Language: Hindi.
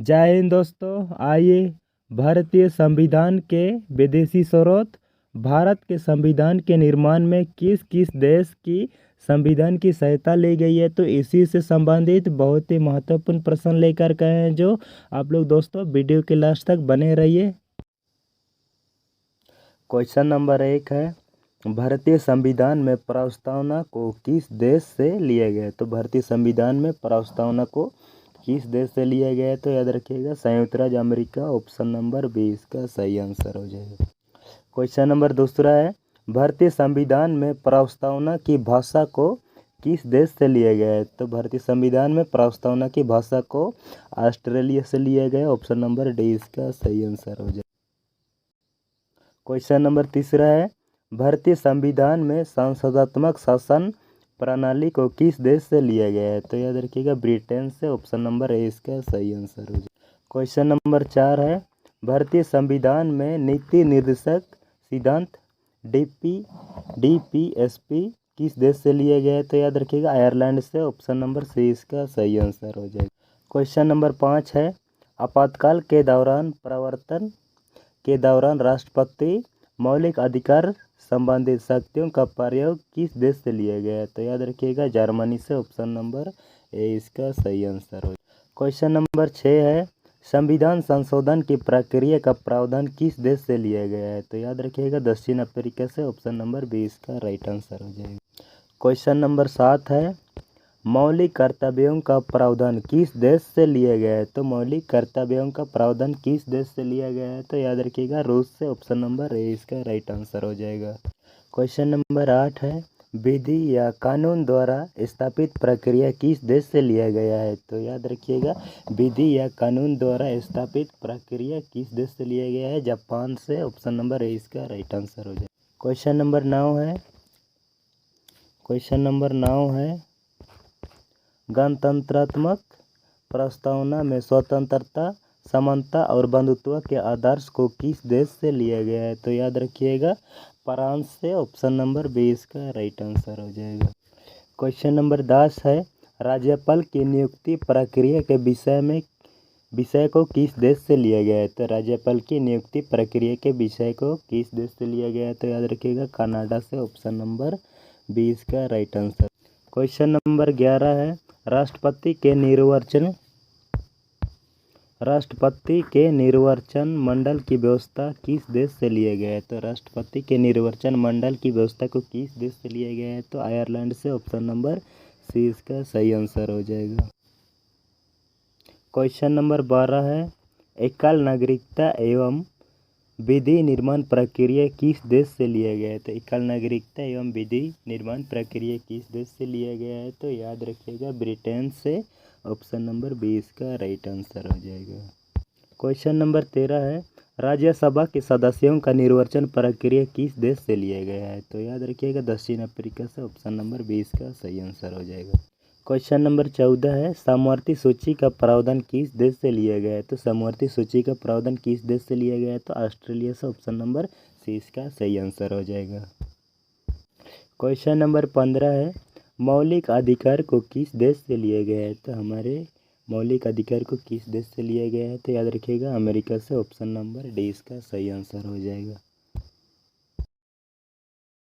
जय हिंद दोस्तों। आइए भारतीय संविधान के विदेशी स्रोत। भारत के संविधान के निर्माण में किस किस देश की संविधान की सहायता ली गई है, तो इसी से संबंधित बहुत ही महत्वपूर्ण प्रश्न लेकर के हैं, जो आप लोग दोस्तों वीडियो के लास्ट तक बने रहिए। क्वेश्चन नंबर 1 है, भारतीय संविधान में प्रस्तावना को किस देश से लिया गया है। तो भारतीय संविधान में प्रस्तावना को किस देश से लिया गया है, तो याद रखिएगा संयुक्त राज्य अमेरिका। ऑप्शन नंबर 20 का सही आंसर हो जाएगा। क्वेश्चन नंबर दूसरा है, भारतीय संविधान में प्रस्तावना की भाषा को किस देश से लिया गया है। तो भारतीय संविधान में प्रस्तावना की भाषा को ऑस्ट्रेलिया से लिया गया। ऑप्शन नंबर डी इसका सही आंसर हो जाएगा। क्वेश्चन नंबर तीसरा है, भारतीय संविधान में संसदात्मक शासन प्रणाली को किस देश से लिया गया है। तो याद रखिएगा ब्रिटेन से। ऑप्शन नंबर ए इसका सही आंसर हो जाएगा। क्वेश्चन नंबर 4 है, भारतीय संविधान में नीति निर्देशक सिद्धांत डीपीएसपी किस देश से लिया गया है। तो याद रखिएगा आयरलैंड से। ऑप्शन नंबर सी इसका सही आंसर हो जाएगा। क्वेश्चन नंबर 5 है, आपातकाल के दौरान प्रवर्तन के दौरान राष्ट्रपति मौलिक अधिकार संबंधित शक्तियों का प्रयोग किस देश से लिया गया है। तो याद रखिएगा जर्मनी से। ऑप्शन नंबर ए इसका सही आंसर हो। क्वेश्चन नंबर 6 है, संविधान संशोधन की प्रक्रिया का प्रावधान किस देश से लिया गया है। तो याद रखिएगा दक्षिण अफ्रीका से। ऑप्शन नंबर बी इसका राइट आंसर हो जाएगा। क्वेश्चन नंबर 7 है, मौलिक कर्तव्यों का प्रावधान किस देश से लिया गया है। तो मौलिक कर्तव्यों का प्रावधान किस देश से लिया गया है। तो याद रखिएगा रूस से। ऑप्शन नंबर ए इसका राइट आंसर हो जाएगा। क्वेश्चन नंबर 8 है, विधि या कानून द्वारा स्थापित प्रक्रिया किस देश से लिया गया है। तो याद रखिएगा विधि या कानून द्वारा स्थापित प्रक्रिया किस देश से लिया गया है। जापान से। ऑप्शन नंबर ए इसका राइट आंसर हो जाएगा। क्वेश्चन नंबर 9 है, गणतंत्रात्मक प्रस्तावना में स्वतंत्रता, समानता और बंधुत्व के आदर्श को किस देश से लिया गया है। तो याद रखिएगा फ्रांस से। ऑप्शन नंबर 20 का राइट आंसर हो जाएगा। क्वेश्चन नंबर 10 है, राज्यपाल की नियुक्ति प्रक्रिया के विषय को किस देश से लिया गया है। तो राज्यपाल की नियुक्ति प्रक्रिया के विषय को किस देश से लिया गया है। तो याद रखिएगा कनाडा से। ऑप्शन नंबर 20 का राइट आंसर। क्वेश्चन नंबर 11 है, राष्ट्रपति के निर्वाचन मंडल की व्यवस्था किस देश से लिया गया है। तो राष्ट्रपति के निर्वाचन मंडल की व्यवस्था को किस देश से लिया गया है। तो आयरलैंड से। ऑप्शन नंबर सी इसका सही आंसर हो जाएगा। क्वेश्चन नंबर 12 है, एकल नागरिकता एवं विधि निर्माण प्रक्रिया किस देश से लिया गया है। तो एकल नागरिकता एवं विधि निर्माण प्रक्रिया किस देश से लिया गया है। तो याद रखिएगा ब्रिटेन से। ऑप्शन नंबर 20 का राइट आंसर हो जाएगा। क्वेश्चन नंबर 13 है, राज्यसभा के सदस्यों का निर्वाचन प्रक्रिया किस देश से लिया गया है। तो याद रखिएगा दक्षिण अफ्रीका से। ऑप्शन नंबर 20 का सही आंसर हो जाएगा। क्वेश्चन नंबर 14 है, समवर्ती सूची का प्रावधान किस देश से लिया गया है। तो समवर्ती सूची का प्रावधान किस देश से लिया गया है। तो ऑस्ट्रेलिया से। ऑप्शन नंबर सी इसका सही आंसर हो जाएगा। क्वेश्चन नंबर 15 है, मौलिक अधिकार को किस देश से लिया गया है। तो हमारे मौलिक अधिकार को किस देश से लिया गया है। तो याद रखिएगा अमेरिका से। ऑप्शन नंबर डी इसका सही आंसर हो जाएगा।